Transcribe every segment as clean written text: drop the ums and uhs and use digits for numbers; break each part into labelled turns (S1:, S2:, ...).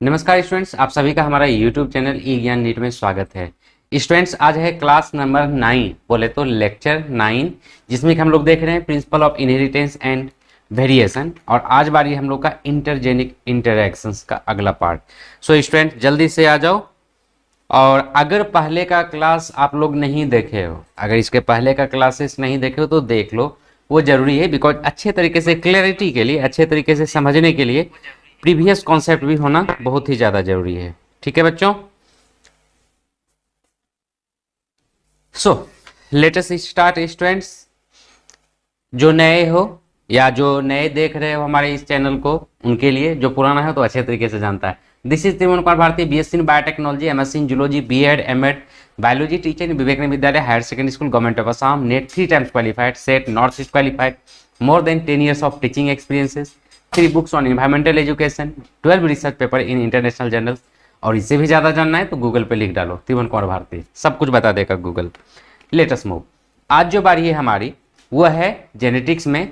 S1: नमस्कार स्टूडेंट्स, आप सभी का हमारा YouTube चैनल ई ज्ञान नीट में स्वागत है। स्टूडेंट्स, आज है क्लास नंबर 9, बोले तो लेक्चर 9, जिसमें कि हम लोग देख रहे हैं principle of inheritance and variation. और आज बारी हम लोग का इंटरजेनिक इंटरैक्शंस का अगला पार्ट। सो स्टूडेंट, जल्दी से आ जाओ। और अगर पहले का क्लास आप लोग नहीं देखे हो, अगर इसके पहले का क्लासेस नहीं देखे हो तो देख लो, वो जरूरी है। बिकॉज अच्छे तरीके से क्लैरिटी के लिए, अच्छे तरीके से समझने के लिए प्रीवियस कॉन्सेप्ट भी होना बहुत ही ज़्यादा जरूरी है। ठीक है बच्चों, so let us start students. जो नए हो या जो नए देख रहे हो हमारे इस चैनल को, उनके लिए, जो पुराना है तो अच्छे तरीके से जानता है। This is Tribhuvan Kumar Bharati, BSc in biotechnology, MSc in zoology, BEd, MEd, biology teacher in Vivekananda Vidyalaya higher secondary school, government of Assam, NET 3 times qualified, SET North East qualified, more than 10 years of teaching experiences, 3 books on environmental education, 12 research paper in international journals. और इससे भी ज़्यादा जानना है तो Google पे लिख डालो त्रिभुवन कुमार भारती, सब कुछ बता देगा गूगल। Let us move. आज जो बारी है हमारी, वह है जेनेटिक्स में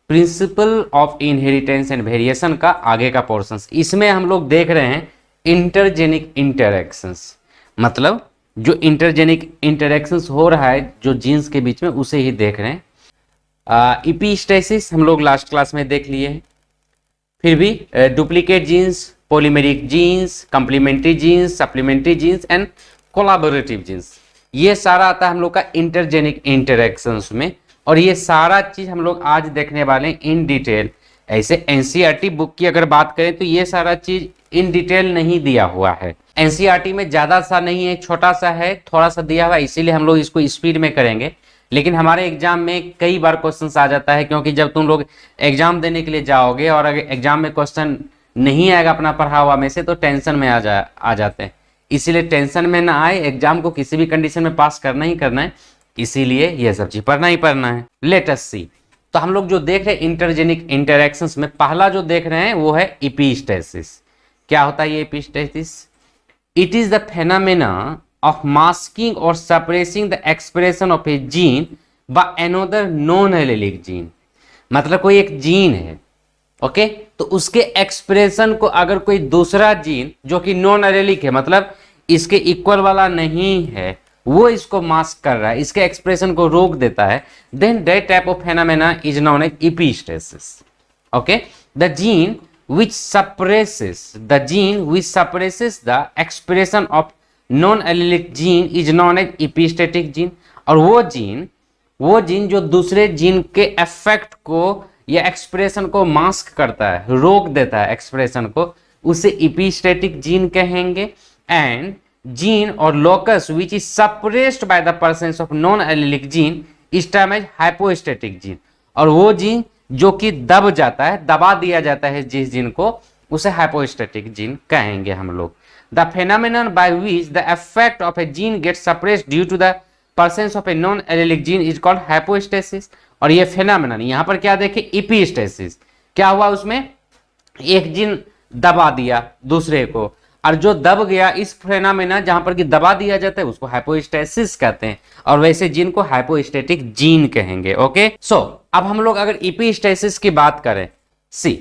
S1: principle of inheritance and variation का आगे का पोर्शन। इसमें हम लोग देख रहे हैं इंटरजेनिक इंटरैक्शंस, मतलब जो इंटरजेनिक इंटरैक्शंस हो रहा है जो जीन्स के बीच में, उसे ही देख रहे हैं। इपीस्टेसिस हम लोग लास्ट क्लास में देख लिए हैं। फिर भी duplicate genes, polymeric genes, complementary genes, supplementary genes and collaborative genes, ये सारा आता है हम लोग का इंटरजेनिक इंटरैक्शंस में। और ये सारा चीज हम लोग आज देखने वाले हैं इन डिटेल। ऐसे एनसीईआरटी बुक की अगर बात करें तो ये सारा चीज इन डिटेल नहीं दिया हुआ है। एनसीईआरटी में ज्यादा सा नहीं है, छोटा सा है, थोड़ा सा दिया हुआ है, इसीलिए हम लोग इसको स्पीड में करेंगे। लेकिन हमारे एग्जाम में कई बार क्वेश्चंस आ जाता है, क्योंकि जब तुम लोग एग्जाम देने के लिए जाओगे और अगर एग्जाम में क्वेश्चन नहीं आएगा अपना पढ़ा हुआ में से, तो टेंशन में आ जाते हैं। इसीलिए टेंशन में ना आए, एग्जाम को किसी भी कंडीशन में पास करना ही करना है, इसीलिए यह सब चीज पढ़ना ही पढ़ना है। लेट अस सी। तो हम लोग जो देख रहे हैं इंटरजेनिक इंटरैक्शंस में, पहला जो देख रहे हैं वो है एपिस्टेसिस। क्या होता है ये epistasis? It is the phenomena of masking or suppressing the expression of a gene by another non-allelic gene। मतलब कोई एक जीन है, ओके, तो उसके एक्सप्रेशन को अगर कोई दूसरा जीन जो कि नॉन एलेलिक है, मतलब इसके इक्वल वाला नहीं है, वो इसको मास्क कर रहा है, इसके एक्सप्रेशन को रोक देता है, then that type of phenomena is known as epistasis. Okay, the gene which suppresses the expression of non allelic gene is known as epistatic gene. और वो जीन जो दूसरे जीन के इफेक्ट को या एक्सप्रेशन को मास्क करता है, रोक देता है एक्सप्रेशन को, उसे एपिस्टेटिक जीन कहेंगे। एंड जीन और locus which is suppressed by the presence of non allelic gene is term as hypostatic gene. और वो जीन जो कि दब जाता है, दबा दिया जाता है जिस जीन को, उसे हाइपोस्टेटिक जीन कहेंगे हम लोग। The phenomenon by which the effect of a gene gets suppressed due to the presence of a non-allelic gene is called hypostasis। और ये phenomenon यहाँ पर क्या देखें, epistasis। क्या हुआ उसमें? एक जीन दबा दिया दूसरे को, और जो दब गया, इस phenomenon जहां पर कि दबा दिया जाता है उसको hypostasis कहते हैं, और वैसे जीन को hypostatic जीन कहेंगे। ओके, सो अब हम लोग अगर epistasis की बात करें, see,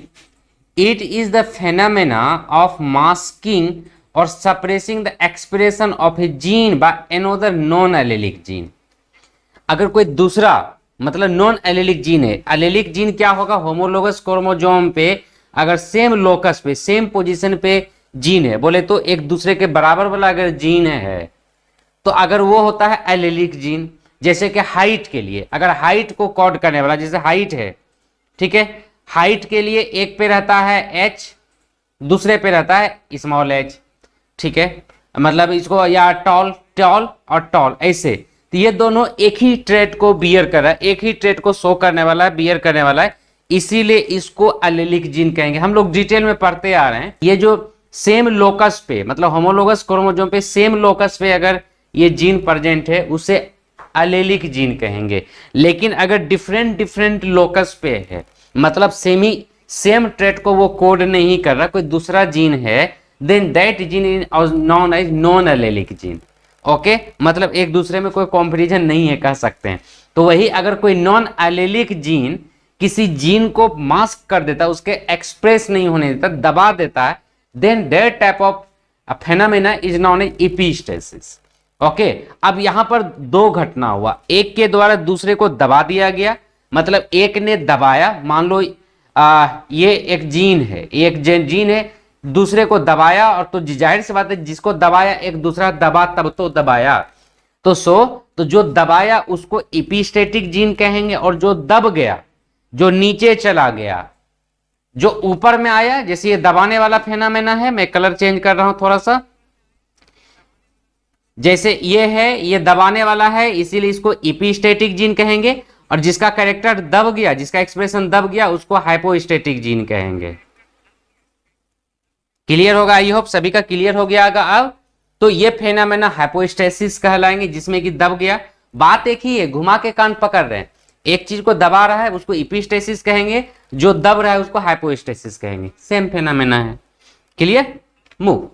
S1: it is the phenomena of masking और suppressing the expression of A gene by another non allylic gene. अगर कोई दूसरा, मतलब नॉन एलेलिक जीन है, एलेलिक जीन क्या होगा, होमोलोगस क्रोमोसोम पे अगर सेम लोकस पे, सेम पोजीशन पे जीन है, बोले तो एक दूसरे के बराबर वाला अगर जीन है, तो अगर वो होता है एलेलिक जीन। जैसे कि हाइट के लिए, अगर हाइट को कोड करने वाला, जैसे हाइट है, ठीक है, हाइट के लिए एक पे रहता है एच, दूसरे पे रहता है स्मॉल एच, ठीक है, मतलब इसको या टॉल और टॉल, ऐसे। तो ये दोनों एक ही ट्रेट को बियर कर रहा है, एक ही ट्रेट को शो करने वाला है, बियर करने वाला है, इसीलिए इसको एलेलिक जीन कहेंगे। हम लोग डिटेल में पढ़ते आ रहे हैं। ये जो सेम लोकस पे, मतलब होमोलोगस क्रोमोसोम पे सेम लोकस पे अगर ये जीन प्रेजेंट है, उसे एलेलिक जीन कहेंगे। लेकिन अगर डिफरेंट लोकस पे है, मतलब सेम ट्रेट को वो कोड नहीं कर रहा, कोई दूसरा जीन है, then that gene is known as non-allelic gene। Okay, मतलब एक दूसरे में कोई कंपैरिजन नहीं है, कह सकते हैं। तो वही अगर कोई नॉन एलेलिक जीन किसी जीन को मास्क कर देता है, उसके एक्सप्रेस नहीं होने देता, दबा देता है, then that type of a phenomena is known as epistasis. Okay अब यहां पर दो घटना हुआ, एक के द्वारा दूसरे को दबा दिया गया, मतलब एक ने दबाया, मान लो ये एक जीन है, एक जीन है, दूसरे को दबाया, और तो जाहिर सी बात है जिसको दबाया एक दूसरा दबा तब तो दबाया, तो जो दबाया उसको एपिस्टेटिक जीन कहेंगे, और जो दब गया, जो नीचे चला गया, जो ऊपर में आया, जैसे ये दबाने वाला फेनोमेना है, मैं कलर चेंज कर रहा हूं थोड़ा सा, जैसे ये है, ये दबाने वाला है, इसीलिए इसको एपिस्टेटिक जीन कहेंगे, और जिसका कैरेक्टर दब गया, जिसका एक्सप्रेशन दब गया, उसको हाइपोस्टेटिक जीन कहेंगे। क्लियर होगा? आई होप सभी का क्लियर हो गया होगा अब। तो ये फेनोमेना हाइपोस्टेसिस कहलाएंगे, जिसमें कि दब गया। बात एक ही है, घुमा के कान पकड़ रहे हैं, एक चीज को दबा रहा है उसको एपिस्टेसिस कहेंगे, जो दब रहा है उसको हाइपोस्टेसिस कहेंगे, सेम फेनोमेना है। क्लियर? मूव।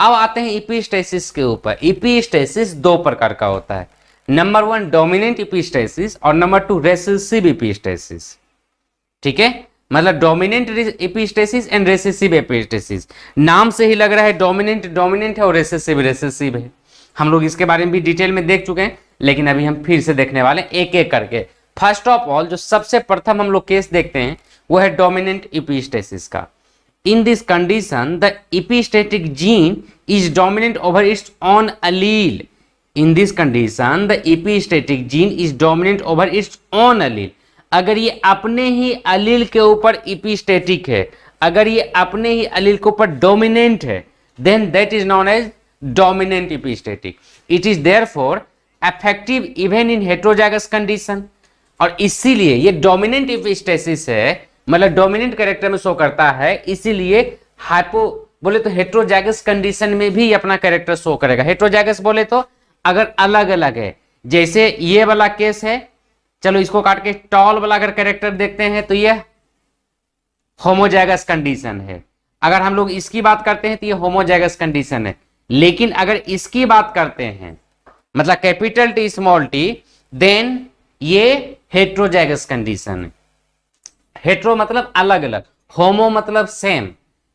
S1: अब आते हैं एपिस्टेसिस के ऊपर। एपिस्टेसिस दो प्रकार का होता है, नंबर 1 डोमिनेंट एपिस्टेसिस और नंबर 2 रेसेसिव एपिस्टेसिस। ठीक है, मतलब dominant epistasis and recessive epistasis. नाम से ही लग रहा है डोमिनेंट डोमिनेंट है और रेसेसिव रेसेसिव है। हम लोग इसके बारे में भी डिटेल में देख चुके हैं, लेकिन अभी हम फिर से देखने वाले एक एक करके। फर्स्ट ऑफ ऑल जो सबसे प्रथम हम लोग केस देखते हैं वो है डोमिनेंट एपिस्टेसिस का। In this condition, the epistatic gene is dominant over its own allele. In this condition, the epistatic gene is dominant over its own allele. अगर ये अपने ही अलील के ऊपर epistatic है, अगर ये अपने ही अलील के ऊपर dominant है, then that is known as dominant epistatic. It is therefore effective even in heterozygous condition. और इसीलिए ये dominant epistasis है, मतलब डोमिनेंट कैरेक्टर में शो करता है, इसीलिए हाइपो बोले तो हेट्रोजाइगस कंडीशन में भी अपना कैरेक्टर शो करेगा। हेट्रोजाइगस बोले तो अगर अलग अलग है, जैसे ये वाला केस है, चलो इसको काट के टॉल वाला अगर कैरेक्टर देखते हैं तो ये होमोजाइगस कंडीशन है। अगर हम लोग इसकी बात करते हैं तो ये होमोजाइगस कंडीशन है, लेकिन अगर इसकी बात करते हैं मतलब capital T small T, then ये हेट्रोजाइगस कंडीशन है। हेट्रो मतलब अलग अलग, होमो मतलब सेम।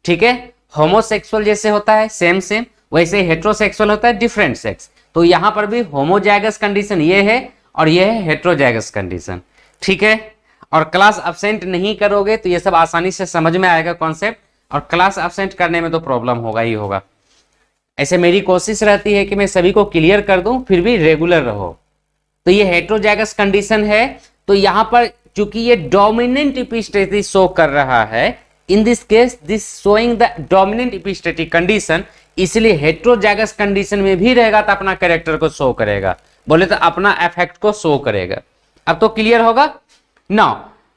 S1: ठीक है, होमोसेक्सुअल जैसे होता है सेम सेम, वैसे हेट्रोसेक्सुअल होता है डिफरेंट सेक्स। तो यहां पर भी होमोजाइगस कंडीशन ये है और ये है हेट्रोजाइगस कंडीशन। ठीक है, और क्लास अब्सेंट नहीं करोगे तो ये सब आसानी से समझ में आएगा कॉन्सेप्ट, और क्लास अब्सेंट करने में तो प्रॉब्लम होगा ही होगा। ऐसे मेरी कोशिश रहती है कि मैं सभी को क्लियर कर दूं, फिर भी रेगुलर रहो। तो ये हेट्रोजाइगस कंडीशन है, तो यहां पर चूंकि ये डोमिनेंट एपिस्टेसिस शो कर रहा है, in this case this showing the dominant epistatic condition, इसलिए हेट्रोजाइगस कंडीशन में भी रहेगा तो अपना कैरेक्टर को शो करेगा, बोले तो अपना इफेक्ट को शो करेगा। अब तो क्लियर होगा। Now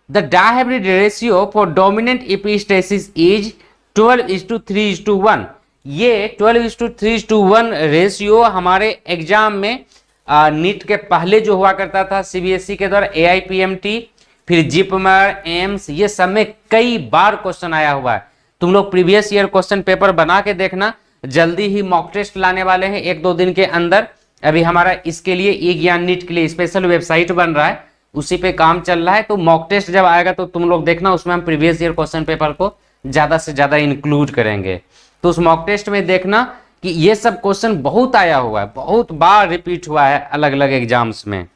S1: the dihybrid ratio for dominant epistasis is 12:3:1। ये 12:3:1 रेशियो हमारे एग्जाम में नीट के पहले जो हुआ करता था सीबीएसई के द्वारा, AIPMT, फिर जिपमर, एम्स, ये सब में कई बार क्वेश्चन आया हुआ है। तुम लोग प्रीवियस ईयर क्वेश्चन पेपर बना के देखना, जल्दी ही मॉक टेस्ट लाने वाले हैं 1-2 दिन के अंदर। अभी हमारा इसके लिए ई ज्ञान नीट के लिए स्पेशल वेबसाइट बन रहा है, उसी पे काम चल रहा है। तो मॉक टेस्ट जब आएगा तो तुम लोग देखना, उसमें हम प्रीवियस ईयर क्वेश्चन पेपर को ज्यादा से ज्यादा इंक्लूड करेंगे। तो उस मॉक टेस्ट में देखना कि ये सब क्वेश्चन बहुत आया हुआ है, बहुत बार रिपीट हुआ है अलग अलग एग्जाम्स में।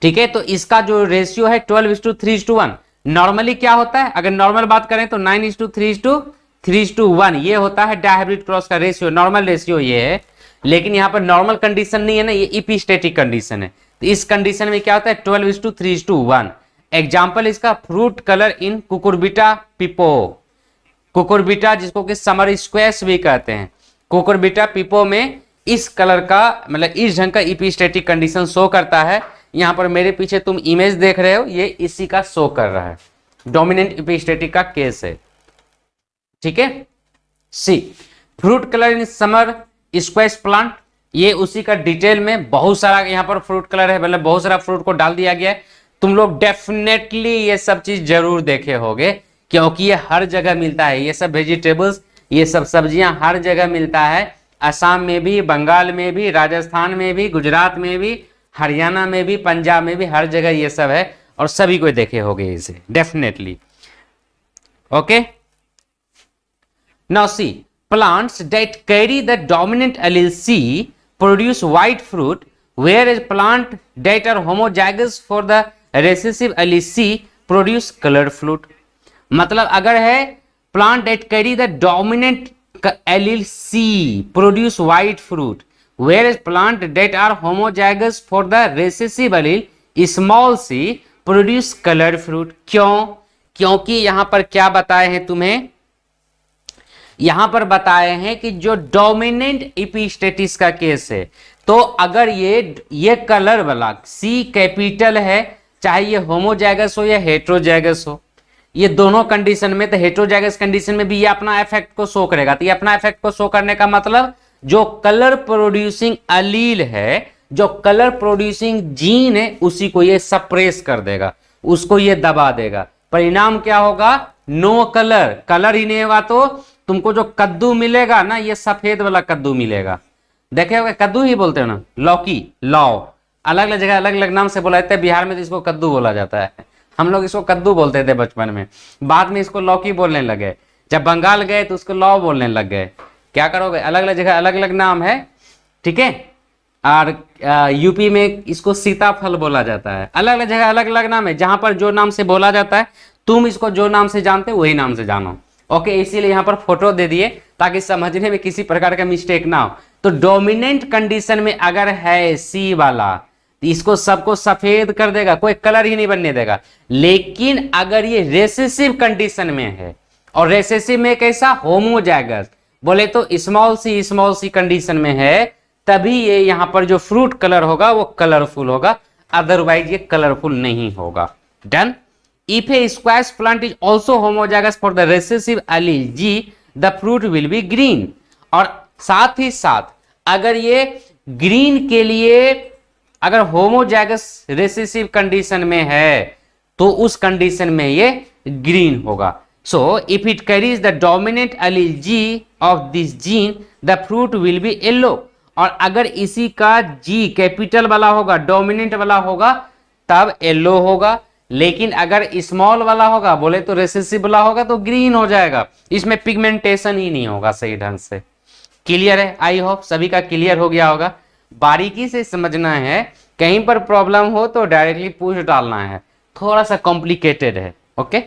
S1: ठीक है, तो इसका जो रेशियो है 12:3:1। नॉर्मली क्या होता है, अगर नॉर्मल बात करें तो 9:3:1 ये होता है डायहाइब्रिड क्रॉस का रेशियो, नॉर्मल रेशियो ये है। लेकिन यहाँ पर नॉर्मल कंडीशन नहीं है ना, ये एपिस्टेटिक कंडीशन है। तो इस कंडीशन में क्या होता है 12:3:1। एग्जाम्पल इसका fruit colour in Cucurbita pepo. Cucurbita जिसको कि समर स्क्वैश भी कहते हैं, कुकुरबिटा पिपो में इस कलर का मतलब इस ढंग का एपिस्टेटिक कंडीशन शो करता है। यहां पर मेरे पीछे तुम इमेज देख रहे हो, ये इसी का शो कर रहा है, डोमिनेंट एपिस्टेटिक का केस है। ठीक है, see fruit colour in summer squash plant, ये उसी का डिटेल में बहुत सारा यहाँ पर फ्रूट कलर है, मतलब बहुत सारा फ्रूट को डाल दिया गया है। तुम लोग डेफिनेटली ये सब चीज जरूर देखे होगे, क्योंकि ये हर जगह मिलता है। ये सब वेजिटेबल्स, ये सब सब्जियां हर जगह मिलता है, असम में भी, बंगाल में भी, राजस्थान में भी, गुजरात में भी, हरियाणा में भी, पंजाब में भी, हर जगह ये सब है, और सभी को देखे होंगे इसे definitely. Okay, now see, plants that carry the dominant allele C produce white fruit, whereas plant that are homozygous for the recessive allele C produce colored fruit. मतलब अगर है plant that carry the dominant allele C produce white fruit, whereas plant that are homozygous for the recessive allele small c produce colored fruit. क्यों? क्योंकि यहां पर क्या बताए हैं तुम्हें, यहां पर बताए हैं कि जो डोमिनेंट एपिस्टेटिस का केस है, तो अगर ये कलर वाला सी कैपिटल है, चाहे ये होमोजाइगस हो या हेट्रोजाइगस हो, ये दोनों कंडीशन में, तो हेट्रोजाइगस कंडीशन में भी ये अपना इफेक्ट को शो करेगा। तो ये अपना इफेक्ट को शो करने का मतलब जो कलर प्रोड्यूसिंग अलील है, जो कलर प्रोड्यूसिंग जीन है, उसी को ये सप्रेस कर देगा, उसको ये दबा देगा। परिणाम क्या होगा? No colour. कलर ही नहीं होगा तो तुमको जो कद्दू मिलेगा ना, ये सफेद वाला कद्दू मिलेगा। देखे होगा, कद्दू ही बोलते हो ना, लौकी, लौ, अलग अलग जगह अलग अलग नाम से बोला जाता है। बिहार में तो इसको कद्दू बोला जाता है, हम लोग इसको कद्दू बोलते थे बचपन में, बाद में इसको लौकी बोलने लगे। जब बंगाल गए तो उसको लौ बोलने लग गए। क्या करोगे, अलग अलग जगह अलग अलग नाम है, ठीक है। और यूपी में इसको सीताफल बोला जाता है। अलग अलग जगह अलग अलग नाम है, जहां पर जो नाम से बोला जाता है, तुम इसको जो नाम से जानते हो वही नाम से जानो। ओके, इसीलिए यहां पर फोटो दे दिए ताकि समझने में किसी प्रकार का मिस्टेक ना हो। तो डोमिनेंट कंडीशन में अगर है सी वाला, तो इसको सबको सफेद कर देगा, कोई कलर ही नहीं बनने देगा। लेकिन अगर ये रेसेसिव कंडीशन में है, और रेसेसिव में कैसा, होमोजाइगस बोले तो स्मॉल सी कंडीशन में है, तभी ये यहां पर जो फ्रूट कलर होगा वो कलरफुल होगा, अदरवाइज ये कलरफुल नहीं होगा। Done. If a squash plant is also homozygous for the recessive allele G, the fruit will be green. और साथ ही साथ अगर ये ग्रीन के लिए अगर होमोजाइगस रेसेसिव कंडीशन में है, तो उस कंडीशन में ये ग्रीन होगा। So if it carries the dominant allele G of this gene, the fruit will be yellow. और अगर इसी का G कैपिटल वाला होगा, डोमिनेंट वाला होगा, तब येलो होगा। लेकिन अगर स्मॉल वाला होगा, बोले तो रेसेसिव वाला होगा, तो ग्रीन हो जाएगा। इसमें पिगमेंटेशन ही नहीं होगा सही ढंग से। क्लियर है? आई होप सभी का क्लियर हो गया होगा। बारीकी से समझना है, कहीं पर प्रॉब्लम हो तो डायरेक्टली पूछ डालना है, थोड़ा सा कॉम्प्लिकेटेड है। ओके,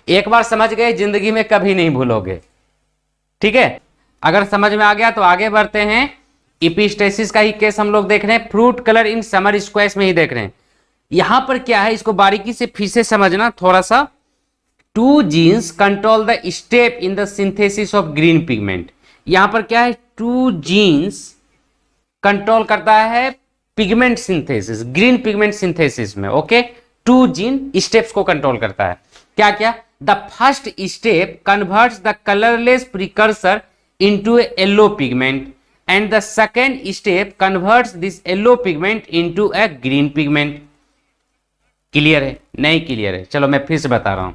S1: एक बार समझ गए जिंदगी में कभी नहीं भूलोगे, ठीक है। अगर समझ में आ गया तो आगे बढ़ते हैं। एपिस्टेसिस का ही केस हम लोग देख रहे हैं, fruit colour in summer squash में ही देख रहे हैं। यहां पर क्या है, इसको बारीकी से फिर से समझना थोड़ा सा। 2 jeans control the step in the synthesis of green pigment. यहां पर क्या है, 2 जीन्स कंट्रोल करता है pigment synthesis, green pigment synthesis में। ओके, 2 जीन स्टेप्स को कंट्रोल करता है। क्या क्या? The first step converts the colourless precursor into A yellow pigment, and the second step converts this yellow pigment into A green pigment. Clear है? नहीं clear है? चलो मैं फिर से बता रहा हूं।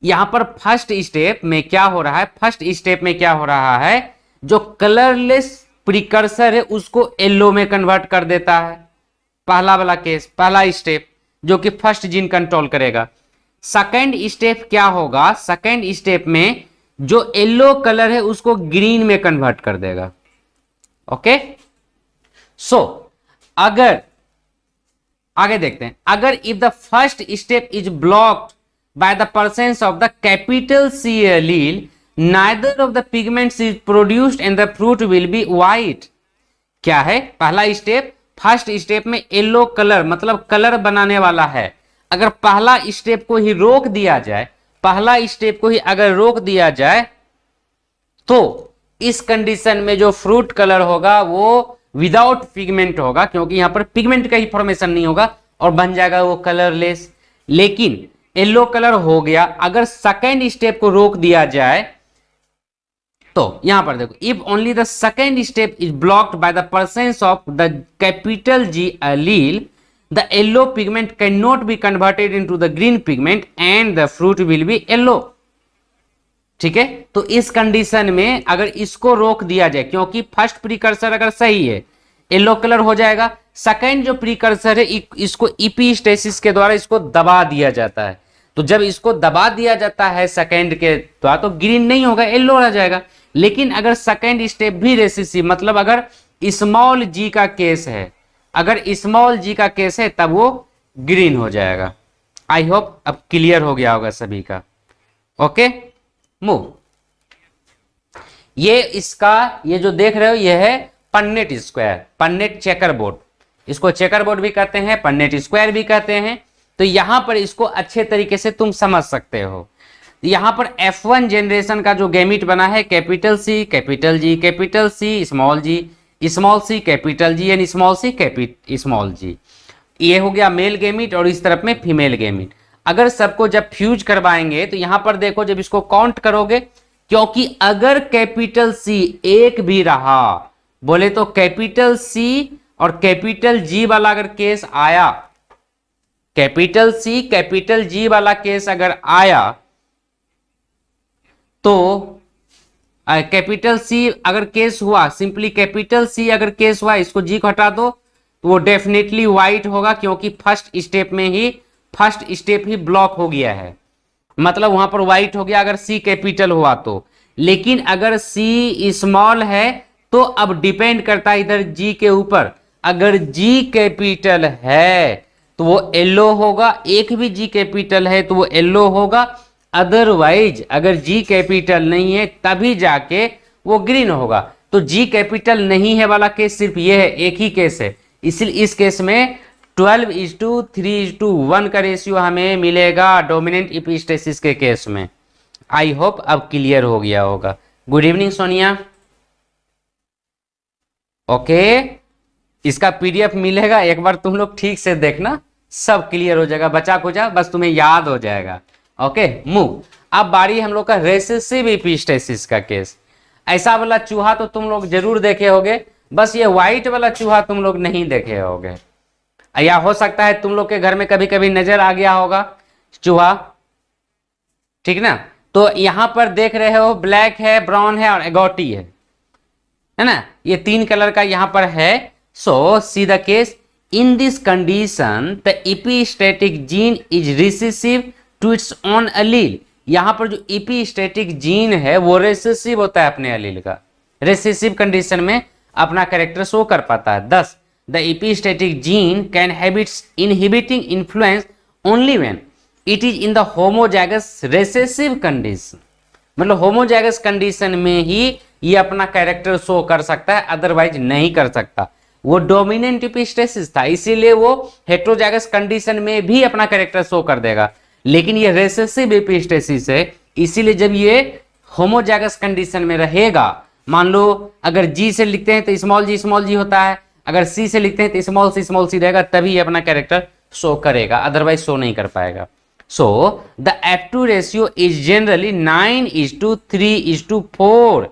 S1: यहां पर फर्स्ट स्टेप में क्या हो रहा है, फर्स्ट स्टेप में क्या हो रहा है, जो कलरलेस प्रिकर्सर है उसको येलो में कन्वर्ट कर देता है। पहला वाला केस, पहला स्टेप जो कि फर्स्ट जीन कंट्रोल करेगा। सेकेंड स्टेप क्या होगा, सेकेंड स्टेप में जो येलो कलर है उसको ग्रीन में कन्वर्ट कर देगा। ओके, सो अगर आगे देखते हैं, अगर if the first step is blocked by the presence of the capital C allele, neither of the pigments is produced and the fruit will be white. क्या है, पहला स्टेप, फर्स्ट स्टेप में येलो कलर मतलब कलर बनाने वाला है। अगर पहला स्टेप को ही रोक दिया जाए, पहला स्टेप को ही अगर रोक दिया जाए, तो इस कंडीशन में जो फ्रूट कलर होगा वो विदाउट पिगमेंट होगा, क्योंकि यहां पर पिगमेंट का ही फॉर्मेशन नहीं होगा और बन जाएगा वो कलरलेस। लेकिन येलो कलर हो गया, अगर सेकेंड स्टेप को रोक दिया जाए, तो यहां पर देखो, if only the second step is blocked by the presence of the capital G allele, the yellow pigment can not be converted into the green pigment and the fruit will B yellow. ठीक है, तो इस condition में अगर इसको रोक दिया जाए, क्योंकि फर्स्ट प्रीकर्सर अगर सही है येलो कलर हो जाएगा, सेकंड जो प्रीकर्सर है इसको इपिस्टेसिस के द्वारा इसको दबा दिया जाता है। तो जब इसको दबा दिया जाता है सेकेंड के द्वारा तो ग्रीन नहीं होगा, येलो रह जाएगा। लेकिन अगर सेकेंड स्टेप भी रेसिसिव, मतलब अगर स्मॉल जी का केस है, अगर स्मॉल जी का केस है तब वो ग्रीन हो जाएगा। आई होप अब क्लियर हो गया होगा सभी का। Okay, move. ये इसका, ये जो देख रहे हो ये है Punnett square, Punnett checker board, इसको चेकर बोर्ड भी कहते हैं, पन्नेट स्क्वायर भी कहते हैं। तो यहां पर इसको अच्छे तरीके से तुम समझ सकते हो। यहां पर F1 जनरेशन का जो गैमिट बना है, capital C, capital G, capital C, small C, capital G and small C, small G. ये हो गया मेल गैमिट और इस तरफ में फीमेल गैमिट। अगर सबको जब फ्यूज करवाएंगे तो यहां पर देखो, जब इसको काउंट करोगे, क्योंकि अगर कैपिटल सी एक भी रहा, बोले तो कैपिटल सी और कैपिटल जी वाला अगर केस आया, कैपिटल सी कैपिटल जी वाला केस अगर आया तो कैपिटल सी अगर केस हुआ, सिंपली कैपिटल सी अगर केस हुआ, इसको जी को हटा दो तो वो डेफिनेटली व्हाइट होगा, क्योंकि फर्स्ट स्टेप ही ब्लॉक हो गया है, मतलब वहां पर व्हाइट हो गया अगर सी कैपिटल हुआ तो। लेकिन अगर सी स्मॉल है तो अब डिपेंड करता है इधर जी के ऊपर। अगर जी कैपिटल है तो वो येलो होगा, एक भी जी कैपिटल है तो वो येलो होगा। अदरवाइज अगर जी कैपिटल नहीं है तभी जाके वो ग्रीन होगा। तो जी कैपिटल नहीं है वाला केस सिर्फ ये है, एक ही केस है, इसलिए इस केस में 12:3:1 का रेशियो हमें मिलेगा डोमिनेंट एपिस्टेसिस के केस में। आई होप अब क्लियर हो गया होगा। Good evening Sonia. ओके, इसका पीडीएफ मिलेगा, एक बार तुम लोग ठीक से देखना, सब क्लियर हो जाएगा, बचा कुचा बस तुम्हें याद हो जाएगा। Okay, move. अब बारी हम लोग का रेसेसिव एपिस्टेसिस का केस। ऐसा वाला चूहा तो तुम लोग जरूर देखे होगे, बस ये व्हाइट वाला चूहा तुम लोग नहीं देखे होगे, या हो सकता है तुम लोग के घर में कभी कभी नजर आ गया होगा चूहा, ठीक ना। तो यहां पर देख रहे हो ब्लैक है, ब्राउन है और एगोटी है ना, ये तीन कलर का यहां पर है। So see the case, in this condition the epistatic gene is recessive to its own allele. यहां पर जो एपिस्टेटिक जीन है वो रेसेसिव होता है अपने अलील का, रेसेसिव कंडीशन में अपना कैरेक्टर शो कर पाता है। दस the epistatic gene can have it's inhibiting influence only when it is in the homozygous recessive condition, मतलब होमोजाइगस कंडीशन में ही ये अपना कैरेक्टर शो कर सकता है, अदरवाइज नहीं कर सकता। वो डोमिनेंट एपिस्टेसिस था, इसीलिए वो हेटेरोजाइगस कंडीशन में भी अपना कैरेक्टर शो कर देगा, लेकिन ये रेसेसिव एपिस्टेसिस है, इसीलिए जब ये होमोजाइगस कंडीशन में रहेगा, मान लो अगर जी से लिखते हैं तो स्मॉल जी होता है, अगर सी से लिखते हैं तो स्मॉल सी रहेगा, तभी अपना कैरेक्टर शो करेगा, अदरवाइज शो नहीं कर पाएगा। So the F2 ratio is generally 9:3:4।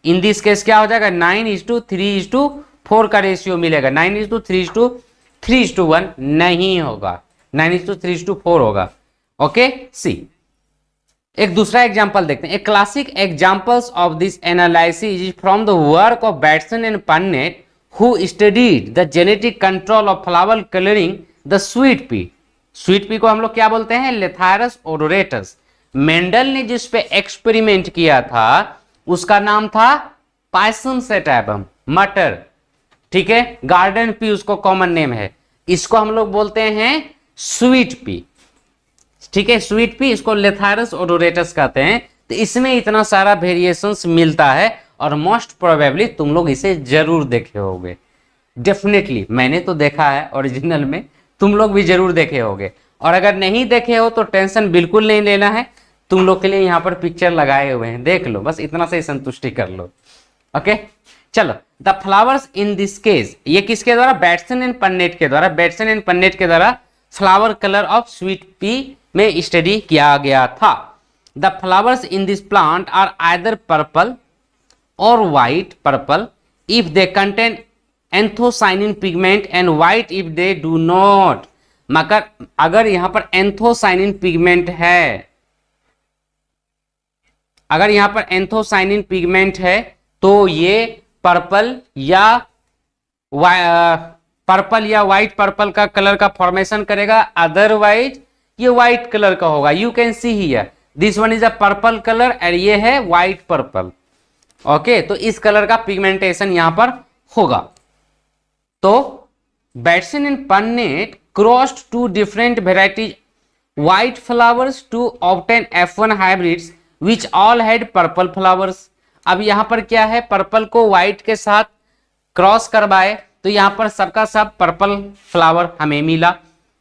S1: In this case क्या हो जाएगा, 9:3:4 का रेशियो मिलेगा, 9:3:3:1 नहीं होगा, 9:3:4 होगा। ओके, सी एक दूसरा एग्जांपल देखते हैं। एक classic examples of this analysis is from the work of Bateson and Punnett who studied the genetic control of flower colouring the sweet pea. Sweet pea को हम लोग क्या बोलते हैं, लेथायरस ओडोरेटस। मेंडल ने जिस पे एक्सपेरिमेंट किया था उसका नाम था पायसन सेटाइबम, मटर, ठीक है, गार्डन पी उसको कॉमन नेम है, इसको हम लोग बोलते हैं स्वीट पी, ठीक है, स्वीट पी, इसको लेथायरस ओडोरेटस कहते हैं। तो इसमें इतना सारा वेरिएशंस मिलता है और मोस्ट प्रोबेबली तुम लोग इसे जरूर देखे होगे, डेफिनेटली मैंने तो देखा है ओरिजिनल में, तुम लोग भी जरूर देखे होगे, और अगर नहीं देखे हो तो टेंशन बिल्कुल नहीं लेना है, तुम लोग के लिए यहाँ पर पिक्चर लगाए हुए हैं, देख लो, बस इतना से संतुष्टि कर लो। ओके, चलो, the flowers in this case, ये किसके द्वारा, बैटसन एंड पन्नेट के द्वारा, बैटसन एंड पन्नेट के द्वारा flower colour of sweet pea में स्टडी किया गया था। The flowers in this plant are either purple or white, purple if they contain anthocyanin pigment and white if they do not. मगर अगर यहां पर एंथोसाइनिन पिगमेंट है, अगर यहां पर एंथोसाइनिन पिगमेंट है तो ये पर्पल या व्हाइट पर्पल का कलर का फॉर्मेशन करेगा, अदरवाइज ये व्हाइट कलर का होगा। You can see here this one is a purple colour and ये है व्हाइट पर्पल। ओके, तो इस कलर का पिगमेंटेशन यहां पर होगा। तो Bateson and Punnett crossed two different varieties white flowers to obtain F1 hybrids which all had purple flowers। अब यहां पर क्या है, पर्पल को व्हाइट के साथ क्रॉस करवाए तो यहां पर सबका सब पर्पल फ्लावर हमें मिला।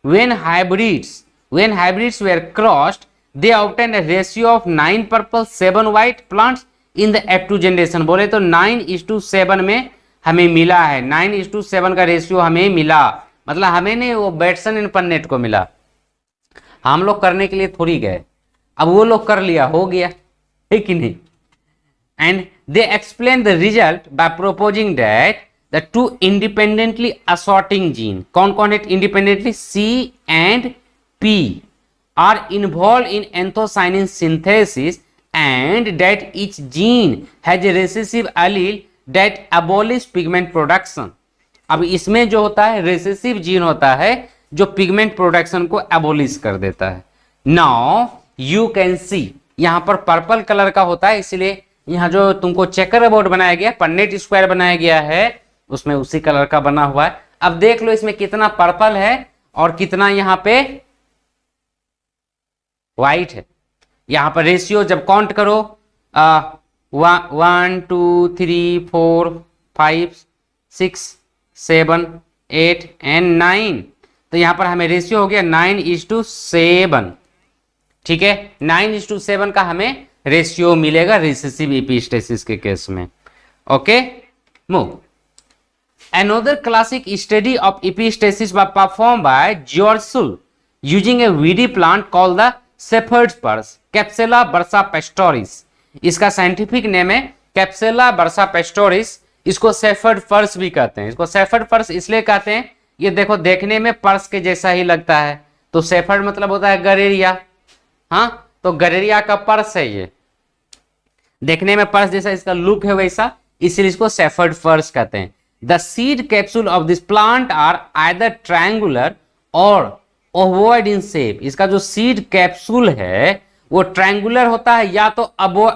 S1: when hybrids were crossed they obtained a ratio of 9 purple 7 white plants in the F2 generation। बोले तो 9:7 में हमें मिला है, 9:7 का रेशियो हमें मिला, मतलब हमें नहीं, वो बैट्सन एंड पन्नेट को मिला। हम लोग करने के लिए थोड़ी गए, अब वो लोग कर लिया, हो गया है कि नहीं। And they explain the result by proposing that the two independently assorting gene, कौन कौन है independently, C and P are involve in anthocyanin synthesis and that each gene has a recessive allele that abolish pigment production. अब इसमें जो होता है recessive gene होता है जो पिगमेंट प्रोडक्शन को एबोलिश कर देता है। नाउ यू कैन सी यहां पर पर्पल कलर का होता है, इसलिए यहां जो तुमको चेकर बोर्ड बनाया गया, पन्नेट स्क्वायर बनाया गया है, उसमें उसी कलर का बना हुआ है। अब देख लो इसमें कितना पर्पल है और कितना यहां पे व्हाइट है। यहां पर रेशियो जब काउंट करो 1 2 3 4 5 6 7 8 एंड 9, तो यहां पर हमें रेशियो हो गया 9:7। ठीक है, 9:7 का हमें रेशियो मिलेगा रिसेसिव एपिस्टेसिस के केस में। Okay, move. Another classic study of epistasis was performed by George Sull using a weedy plant called the shepherd's purse, Capsella bursa-pastoris। इसका साइंटिफिक नेम है कैप्सेला बर्सा पेस्टोरिस। इसको शेफर्ड पर्स भी कहते हैं। इसको शेफर्ड पर्स इसलिए कहते हैं, ये देखो देखने में पर्स के जैसा ही लगता है, तो शेफर्ड मतलब होता है गरेरिया। हाँ, तो गरेरिया का पर्स है, ये देखने में पर्स जैसा इसका लुक है वैसा, इसलिए इसको शेफर्ड पर्स कहते हैं। The seed capsule of this plant are either triangular और ओवॉइड इन शेप। इसका जो सीड कैप्सूल है वो ट्रायंगुलर होता है या तो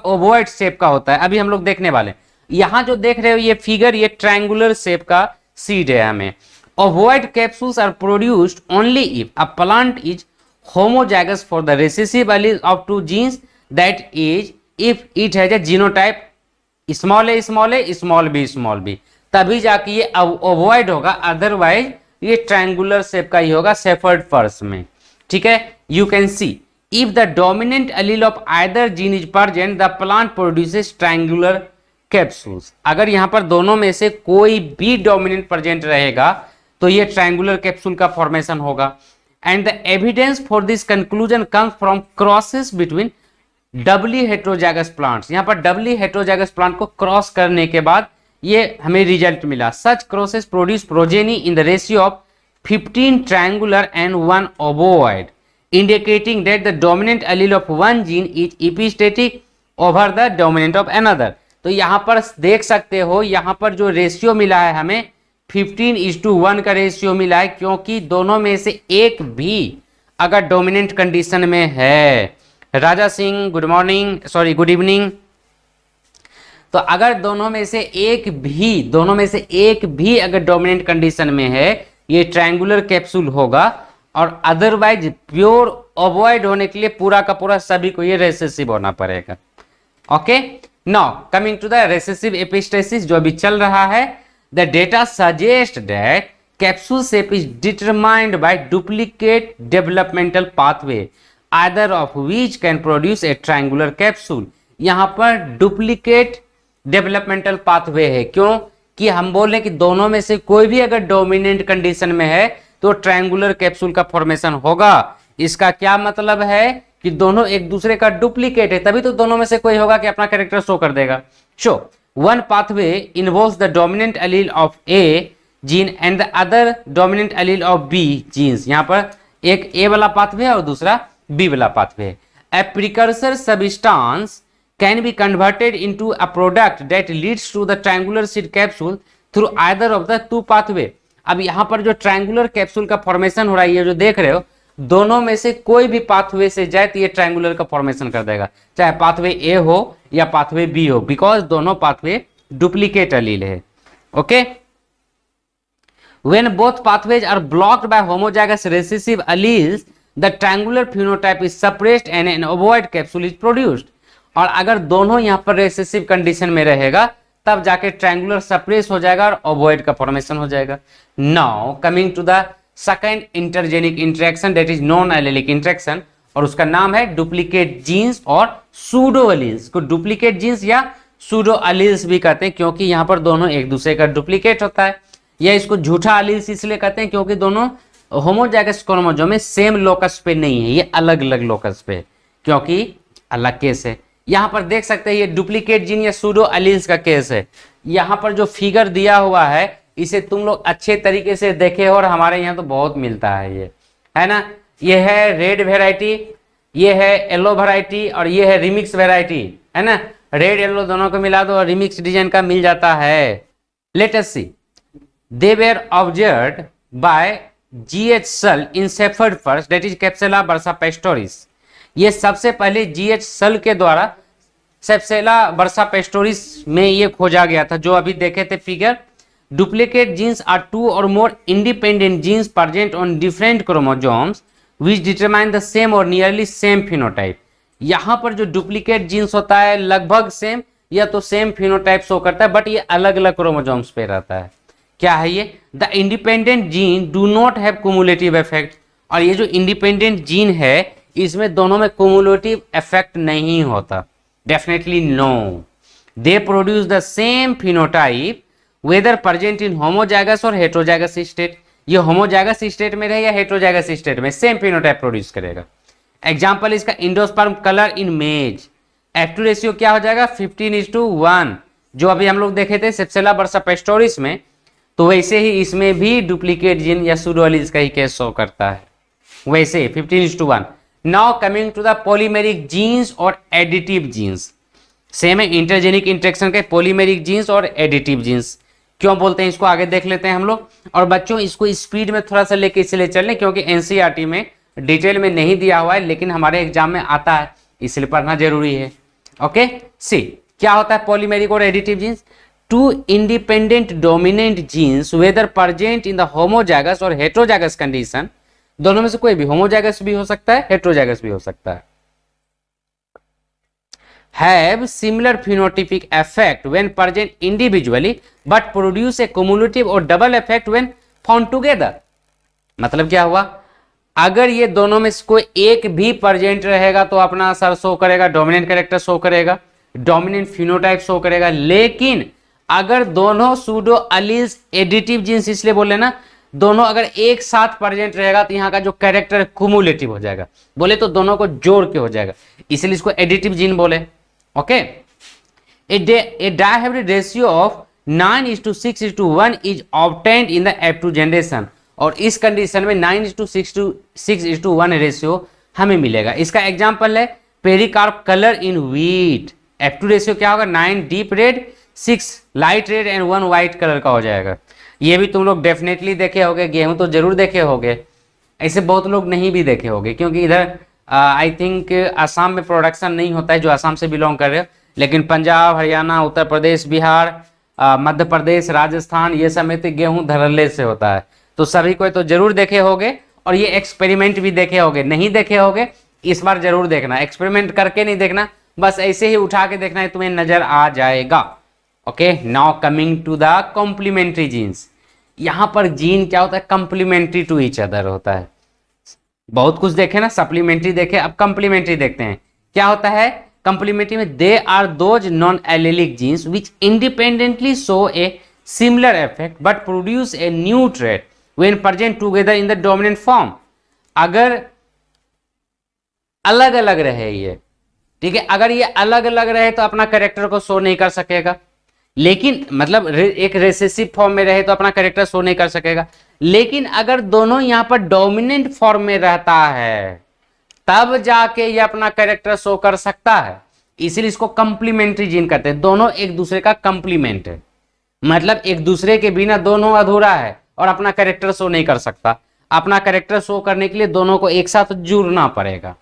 S1: ओवॉइड शेप का होता है। अभी हम लोग देखने वाले, यहां जो देख रहे हो ये फिगर, ये ट्रायंगुलर शेप का सीड है हमें। Ovoid capsules are produced only if a plant is homozygous for the recessive allele of two genes, that is if it has a genotype small a small b, तभी जाके ये ovoid होगा, otherwise ये triangular shape का ही होगा shepherd purse में। ठीक है, you can see if the dominant allele of either gene is present the plant produces triangular capsules. अगर यहां पर दोनों में से कोई भी डोमिनेंट प्रेजेंट रहेगा तो ये ट्रायंगुलर कैप्सूल का फॉर्मेशन होगा। And the evidence for this conclusion comes from crosses between doubly heterozygous plants. यहां पर डबली हेट्रोजाइगस प्लांट को क्रॉस करने के बाद ये हमें रिजल्ट मिला। Such crosses produce progeny in the ratio of 15 triangular and 1 ovoid, indicating that the dominant allele of one gene is epistatic over the dominant of another. तो यहां पर देख सकते हो, यहां पर जो रेशियो मिला है हमें 15:1 का रेशियो मिला है, क्योंकि दोनों में से एक भी अगर डोमिनेंट कंडीशन में है। Raja Singh good morning, sorry good evening. तो अगर दोनों में से एक भी अगर डोमिनेंट कंडीशन में है, ये ट्रायंगुलर कैप्सूल होगा, और अदरवाइज प्योर अवॉइड होने के लिए पूरा का पूरा सभी को ये रेसेसिव होना पड़ेगा। Okay, now coming to the recessive epistasis जो अभी चल रहा है। The data suggest that capsule shape is determined by duplicate developmental pathway, either of which can produce a triangular capsule। यहाँ पर duplicate developmental pathway है, क्यों कि हम बोल रहे हैं कि दोनों में से कोई भी अगर डोमिनेंट कंडीशन में है तो ट्रायंगुलर कैप्सूल का फॉर्मेशन होगा। इसका क्या मतलब है कि दोनों एक दूसरे का डुप्लीकेट है, तभी तो दोनों में से कोई होगा कि अपना कैरेक्टर शो कर देगा। Show one pathway involves the dominant allele of A gene and the other dominant allele of B genes। यहाँ पर एक A वाला पाथवे है और दूसरा B वाला पाथवे है। A precursor substance can be converted into a product that leads to the triangular seed capsule through either of the two pathway। अब यहाँ पर जो ट्रायंगुलर कैप्सूल का फॉर्मेशन हो रहा है, ये जो देख रहे हो, दोनों में से कोई भी पाथवे से जाए तो ये ट्रायंगुलर का फॉर्मेशन कर देगा, चाहे पाथवे ए हो या पाथवे बी हो, बिकॉज दोनों पाथवे डुप्लीकेट एलील है। Okay, when both pathways are blocked by homozygous recessive alleles the triangular phenotype is suppressed and an ovoid capsule is produced। और अगर दोनों यहाँ पर रेसेसिव कंडीशन में रहेगा तब जाके ट्रायंगुलर सप्रेस हो जाएगा और ओवॉइड का फॉर्मेशन हो जाएगा। Now coming to the second intergenic interaction that is non allelic interaction, और उसका नाम है डुप्लीकेट जीन्स और सूडो एलील्स। को डुप्लीकेट जीन्स या सूडो एलील्स भी कहते हैं क्योंकि यहाँ पर दोनों एक दूसरे का डुप्लीकेट होता है, या इसको झूठा एलील्स इसलिए कहते हैं क्योंकि दोनों होमोजाइगस क्रोमोसोम में सेम लोकस पे नहीं है, ये अलग अलग लोकस पे, क्योंकि अलग केस है। यहाँ पर देख सकते हैं ये डुप्लीकेट जीन या सूडो एलील्स का केस है। यहाँ पर जो फिगर दिया हुआ है इसे तुम लोग अच्छे तरीके से देखे हो, और हमारे यहाँ तो बहुत मिलता है ये, है ना। ये है रेड वेराइटी, ये है येलो वेराइटी, और ये है रिमिक्स वेराइटी, है ना। रेड येलो दोनों को मिला दो और रिमिक्स डिजाइन का मिल जाता है। Let us see, they were observed by G.H. Sull in Shepherd first, that is Capsella bursa pastoris। ये सबसे पहले G.H. Sull के द्वारा सेप्सेला बर्सा पेस्टोरिस में ये खोजा गया था, जो अभी देखे थे figure. Duplicate genes are two or more independent genes present on different chromosomes which determine the same or nearly same phenotype. यहाँ पर जो डुप्लीकेट जीन्स होता है लगभग सेम या तो सेम फिनोटाइप शो करता है, बट ये अलग अलग क्रोमोसोम्स पे रहता है। क्या है ये? The independent gene do not have cumulative effect. और ये जो इंडिपेंडेंट जीन है इसमें दोनों में कुमुलेटिव इफेक्ट नहीं होता, definitely no. They produce the same phenotype whether present in homozygous और हेटेरोजाइगस स्टेट। ये होमोजाइगस स्टेट में रहे या हेटेरोजाइगस स्टेट में, सेम फिनोटाइप प्रोड्यूस करेगा। एग्जाम्पल इसका endosperm colour in maize, F2 ratio क्या हो जाएगा 15:1, जो अभी हम लोग देखे थे सेप्सेला बर्सा पेस्टोरिस में। तो वैसे ही इसमें भी डुप्लीकेट जीन या सूडो एलील्स का ही केस शो करता है, वैसे 15:1। Now coming to the polymeric genes और एडिटिव जीन्स, सेम है इंटरजेनिक इंटरेक्शन के पॉलीमेरिक जीन्स और एडिटिव जीन्स। क्यों बोलते हैं इसको आगे देख लेते हैं हम लोग। और बच्चों इसको स्पीड में थोड़ा सा लेके इसलिए चल लें क्योंकि एनसीईआरटी में डिटेल में नहीं दिया हुआ है, लेकिन हमारे एग्जाम में आता है इसलिए पढ़ना जरूरी है। ओके, सी क्या होता है पॉलीमेरिक और additive genes? Two independent dominant genes whether present in the homozygous और हेटेरोजाइगस कंडीशन, दोनों में से कोई भी, होमोजाइगस भी हो सकता है हेटेरोजाइगस भी हो सकता है, have similar phenotypic effect when present individually but produce a cumulative or double effect when found together। मतलब क्या हुआ? अगर ये दोनों में से कोई एक भी प्रेजेंट रहेगा तो अपना असर शो करेगा, डोमिनेंट कैरेक्टर शो करेगा, डोमिनेंट फिनोटाइप शो करेगा। लेकिन अगर दोनों सूडो एलील्स एडिटिव जीन्स इसलिए बोले ना, दोनों अगर एक साथ प्रेजेंट रहेगा तो यहाँ का जो कैरेक्टर कुमुलेटिव हो जाएगा, बोले तो दोनों को जोड़ के हो जाएगा, इसलिए इसको एडिटिव जीन बोले। Okay, A dihybrid ratio of 9:6:1 is obtained in the F2 generation. और इस कंडीशन में 9:6:1 रेशियो हमें मिलेगा। इसका एग्जांपल है pericarp colour in wheat. F2 ratio क्या होगा? 9 deep red, 6 light red and 1 white colour का हो जाएगा। ये भी तुम लोग डेफिनेटली देखे होगे, गेहूं तो जरूर देखे होगे, ऐसे बहुत लोग नहीं भी देखे होंगे क्योंकि इधर आई थिंक असम में प्रोडक्शन नहीं होता है, जो असम से बिलोंग कर रहे हो, लेकिन पंजाब, हरियाणा, उत्तर प्रदेश, बिहार, मध्य प्रदेश, राजस्थान, ये सब में तो गेहूं धड़ल्ले से होता है। तो सभी को तो जरूर देखे होगे और ये एक्सपेरिमेंट भी देखे होगे। नहीं देखे होगे इस बार जरूर देखना, एक्सपेरिमेंट करके नहीं देखना, बस ऐसे ही उठा के देखना है, तुम्हें नजर आ जाएगा। Okay, now coming to the complementary genes. यहाँ पर जीन क्या होता है? कंप्लीमेंट्री टू ईच अदर होता है। बहुत कुछ देखे ना, सप्लीमेंट्री देखे, अब कंप्लीमेंट्री देखते हैं। क्या होता है कंप्लीमेंट्री में? They are those non allelic genes which independently show a similar effect but produce a new trait when present together in the dominant form. अगर अलग अलग रहे ये, ठीक है, अगर ये अलग अलग रहे तो अपना कैरेक्टर को शो नहीं कर सकेगा, लेकिन मतलब एक रेसेसिव फॉर्म में रहे तो अपना कैरेक्टर शो नहीं कर सकेगा। लेकिन अगर दोनों यहां पर डोमिनेंट फॉर्म में रहता है तब जाके ये अपना कैरेक्टर शो कर सकता है, इसलिए इसको कंप्लीमेंट्री जीन कहते हैं। दोनों एक दूसरे का कंप्लीमेंट है, मतलब एक दूसरे के बिना दोनों अधूरा है और अपना कैरेक्टर शो नहीं कर सकता। अपना कैरेक्टर शो करने के लिए दोनों को एक साथ जुड़ना पड़ेगा।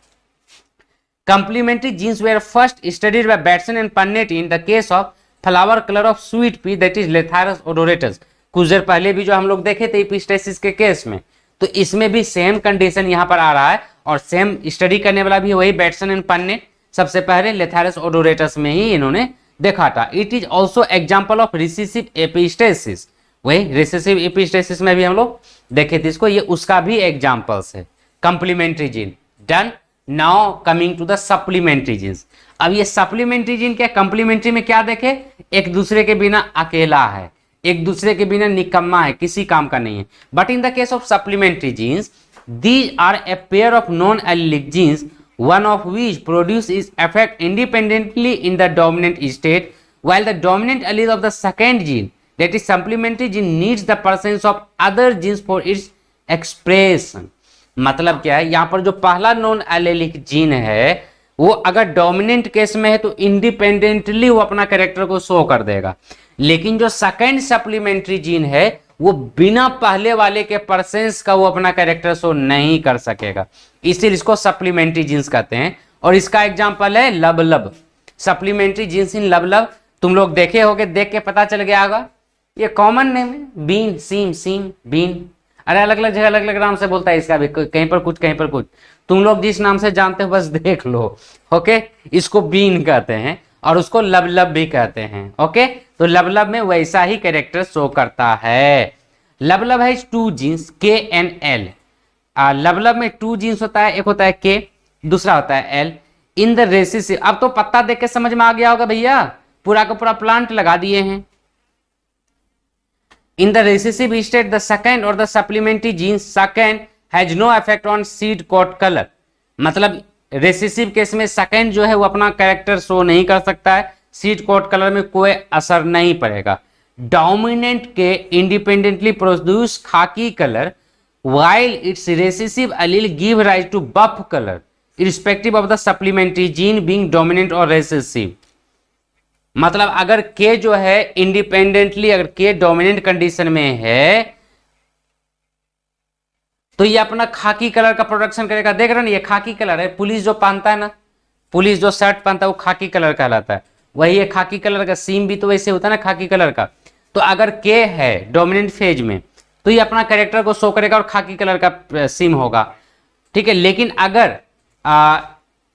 S1: Complementary genes were first studied by Batson and Punnett in the case of flower color of sweet pea that is Lathyrus odoratus। कुछ देर पहले भी जो हम लोग देखे थे एपिस्टेसिस के केस में, तो इसमें भी सेम कंडीशन यहाँ पर आ रहा है और सेम स्टडी करने वाला भी वही बैटसन एंड पन्नेट। सबसे पहले लेथायरस ओडोरेटस में ही इन्होंने देखा था। It is also example of recessive epistasis, वही रिसेसिव एपिस्टेसिस में भी हम लोग देखे थे इसको, ये उसका भी एग्जाम्पल्स है। Complementary gene done. Now coming to the supplementary genes. अब ये सप्लीमेंट्री जीन क्या, कंप्लीमेंट्री में क्या देखे, एक दूसरे के बिना अकेला है, एक दूसरे के बिना निकम्मा है, किसी काम का नहीं है। But in the case of supplementary genes these are a pair of non-allelic genes, one of which produce its effect independently in the dominant state, while the dominant allele of the second gene, that is supplementary gene, needs the presence of other genes for its expression। मतलब क्या है, यहाँ पर जो पहला non allylic gene है वो अगर डोमिनेंट केस में है तो इंडिपेंडेंटली वो अपना कैरेक्टर को शो कर देगा, लेकिन जो सेकेंड सप्लीमेंट्री जीन है वो बिना पहले वाले के परसेंस का वो अपना कैरेक्टर शो नहीं कर सकेगा, इसलिए इसको सप्लीमेंट्री जीन्स कहते हैं। और इसका एग्जांपल है लबलब, सप्लीमेंट्री जीन्स इन लबलब। तुम लोग देखे होगे, देख के पता चल गया होगा, ये कॉमन नेम है, बीन, सीम बीन। अरे अलग अलग जगह अलग अलग नाम से बोलता है इसका भी, कहीं पर कुछ कहीं पर कुछ, तुम लोग जिस नाम से जानते हो बस देख लो। ओके, इसको बीन कहते हैं और उसको लबलब भी कहते हैं। ओके, तो लबलब में वैसा ही कैरेक्टर शो करता है। लबलब है 2 जीन्स के एंड एल। लबलब में 2 जीन्स होता है, एक होता है के, दूसरा होता है एल। इन द रेसिसिव, अब तो पत्ता देख के समझ में आ गया होगा भैया, पूरा का पूरा प्लांट लगा दिए हैं। In the recessive state, the second or the supplementary gene second has no effect on seed coat color। मतलब रेसिसिव केस में सेकेंड जो है वो अपना कैरेक्टर शो नहीं कर सकता है, सीड कोट कलर में कोई असर नहीं पड़ेगा। डोमिनेंट के इंडिपेंडेंटली प्रोड्यूस खाकी colour while its recessive allele give rise to buff color irrespective of the supplementary gene being dominant or recessive। मतलब अगर के जो है इंडिपेंडेंटली, अगर के डोमिनेंट कंडीशन में है तो ये अपना खाकी कलर का प्रोडक्शन करेगा। देख रहे हैं ना, ये खाकी कलर है, पुलिस जो पहनता है ना, पुलिस जो शर्ट पहनता है वो खाकी कलर कहलाता है, वही है खाकी कलर का। सीम भी तो वैसे होता है ना खाकी कलर का। तो अगर के है डोमिनेंट फेज में तो ये अपना कैरेक्टर को शो करेगा और खाकी कलर का सीम होगा, ठीक है। लेकिन अगर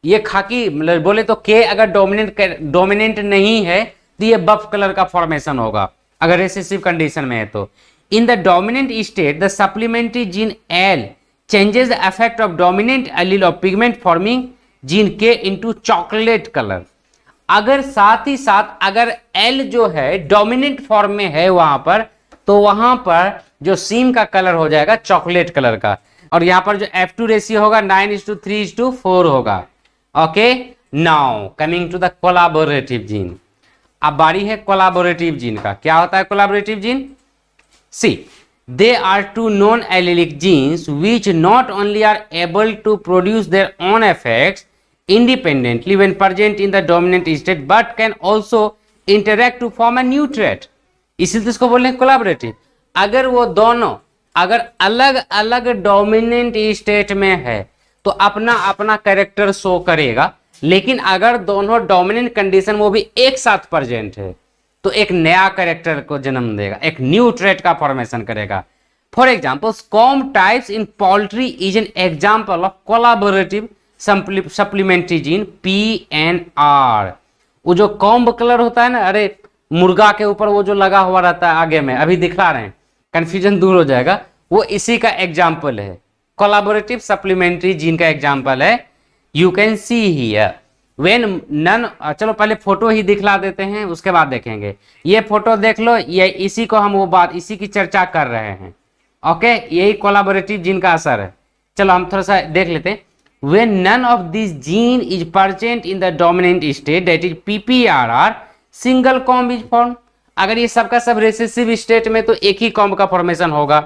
S1: ये खाकी मतलब बोले तो के अगर डोमिनेंट नहीं है तो ये बफ कलर का फॉर्मेशन होगा अगर रेसेसिव कंडीशन में है तो। इन the dominant state the supplementary gene L changes the effect of dominant allele of pigment forming gene के इनटू चॉकलेट कलर। अगर साथ ही साथ अगर एल जो है डोमिनेंट फॉर्म में है वहां पर, तो वहां पर जो सीम का कलर हो जाएगा चॉकलेट कलर का, और यहां पर जो F2 रेशियो होगा 9:3:4 होगा। Okay, now coming to the collaborative gene. अब बारी है कोलैबोरेटिव जीन का। क्या होता है collaborative gene? See, they are two non-allelic genes which not only are able to produce their own effects independently when present in the dominant state but can also interact to form a new trait। इसीलिए तो इसको बोलते हैं collaborative. अगर वो दोनों अगर अलग अलग डोमिनेंट स्टेट में है तो अपना अपना कैरेक्टर शो करेगा, लेकिन अगर दोनों डोमिनेंट कंडीशन वो भी एक साथ प्रेजेंट है तो एक नया कैरेक्टर को जन्म देगा, एक न्यू ट्रेट का फॉर्मेशन करेगा। For example, comb types in poultry is an example of collaborative supplementary gene PNR। वो जो कॉम्ब कलर होता है ना, अरे मुर्गा के ऊपर वो जो लगा हुआ रहता है आगे में, अभी दिखा रहे हैं, कंफ्यूजन दूर हो जाएगा, वो इसी का एग्जाम्पल है, कोलैबोरेटिव सप्लीमेंट्री जीन का एग्जाम्पल है। You can see here when none. चलो पहले फोटो ही दिखला देते हैं, उसके बाद देखेंगे। ये फोटो देख लो, ये इसी को हम वो बात इसी की चर्चा कर रहे हैं। ओके, यही कोलैबोरेटिव जीन का असर है। चलो हम थोड़ा सा देख लेते हैं। When none of this gene is present in the dominant state that is PPRR single comb is form. अगर ये सबका सब रेसेसिव स्टेट में तो एक ही कॉम्ब का फॉर्मेशन होगा।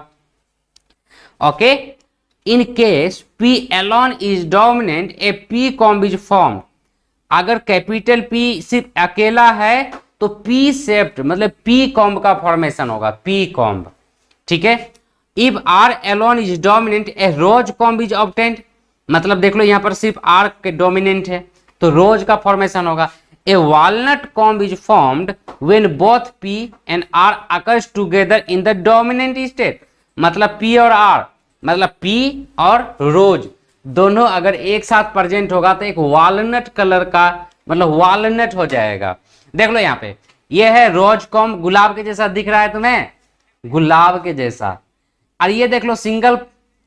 S1: Okay, in case P alone is dominant a P comb is formed। अगर कैपिटल P सिर्फ अकेला है तो P शेप्ड मतलब P कॉम्ब का फॉर्मेशन होगा, P कॉम्ब, ठीक है। If R alone is dominant a rose comb is obtained, मतलब देख लो यहाँ पर सिर्फ आर के डोमिनेंट है तो रोज का फॉर्मेशन होगा। A walnut comb is formed when both P and R occurs together in the dominant state, मतलब पी और आर, मतलब पी और रोज दोनों अगर एक साथ प्रेजेंट होगा तो एक वॉलनट कलर का मतलब वॉलनट हो जाएगा। देख लो यहाँ पे ये है रोज कॉम्ब, गुलाब के जैसा दिख रहा है तुम्हें, गुलाब के जैसा। और ये देख लो सिंगल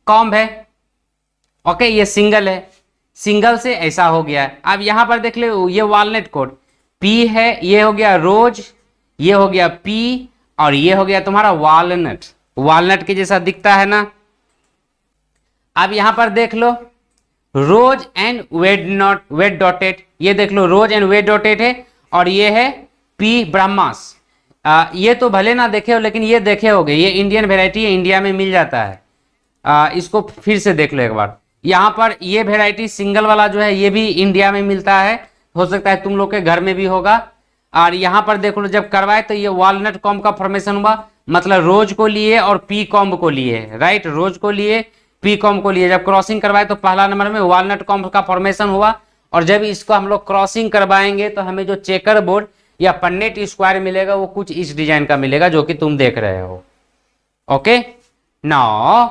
S1: कॉम्ब है, ओके ये सिंगल है, सिंगल से ऐसा हो गया है। अब यहां पर देख लो ये वॉलनट कोड पी है, ये हो गया रोज, ये हो गया पी और ये हो गया तुम्हारा वॉलनट, वॉलनट के जैसा दिखता है ना। अब यहां पर देख लो रोज एंड वेट डॉटेड, ये देख लो रोज एंड वेट डॉटेड है और ये है पी ब्रह्मास। ये तो भले ना देखे हो लेकिन ये देखे होगे, ये इंडियन वेराइटी है, इंडिया में मिल जाता है। इसको फिर से देख लो एक बार। यहाँ पर ये वेराइटी सिंगल वाला जो है ये भी इंडिया में मिलता है, हो सकता है तुम लोग के घर में भी होगा। और यहाँ पर देख लो जब करवाए तो ये वॉलनट कॉम्ब का फॉर्मेशन हुआ, मतलब रोज को लिए और पी कॉम्ब को लिए, राइट, रोज को लिए पी कॉम्ब को लिए। जब क्रॉसिंग करवाए तो पहला नंबर में वॉलनट कॉम्ब का फॉर्मेशन हुआ और जब इसको हम लोग क्रॉसिंग करवाएंगे तो हमें जो चेकर बोर्ड या पन्नेट स्क्वायर मिलेगा वो कुछ इस डिजाइन का मिलेगा जो कि तुम देख रहे हो। ओके नाउ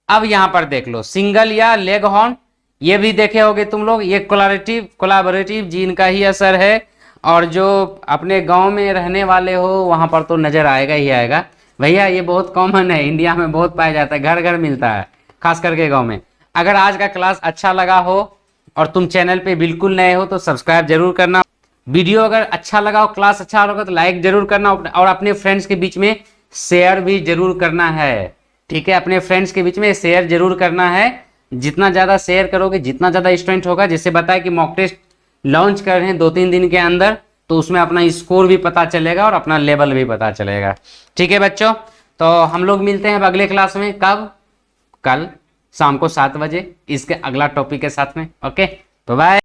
S1: अब यहां पर देख लो सिंगल या लेग हॉर्न, ये भी देखे होगे तुम लोग, ये कोलैबोरेटिव जीन का ही असर है। और जो अपने गांव में रहने वाले हो वहां पर तो नजर आएगा ही आएगा भैया, ये बहुत कॉमन है, इंडिया में बहुत पाया जाता है, घर घर मिलता है, खास करके गांव में। अगर आज का क्लास अच्छा लगा हो और तुम चैनल पे बिल्कुल नए हो तो सब्सक्राइब जरूर करना। वीडियो अगर अच्छा लगा हो, क्लास अच्छा लगा तो लाइक जरूर करना और अपने फ्रेंड्स के बीच में शेयर भी जरूर करना है, ठीक है, अपने फ्रेंड्स के बीच में शेयर जरूर करना है। जितना ज़्यादा शेयर करोगे जितना ज़्यादा स्टूडेंट होगा, जैसे बताया कि मॉक टेस्ट लॉन्च कर रहे हैं 2-3 दिन के अंदर, तो उसमें अपना स्कोर भी पता चलेगा और अपना लेवल भी पता चलेगा। ठीक है बच्चों, तो हम लोग मिलते हैं अब अगले क्लास में, कब, कल शाम को 7 बजे इसके अगला टॉपिक के साथ में। ओके तो बाय।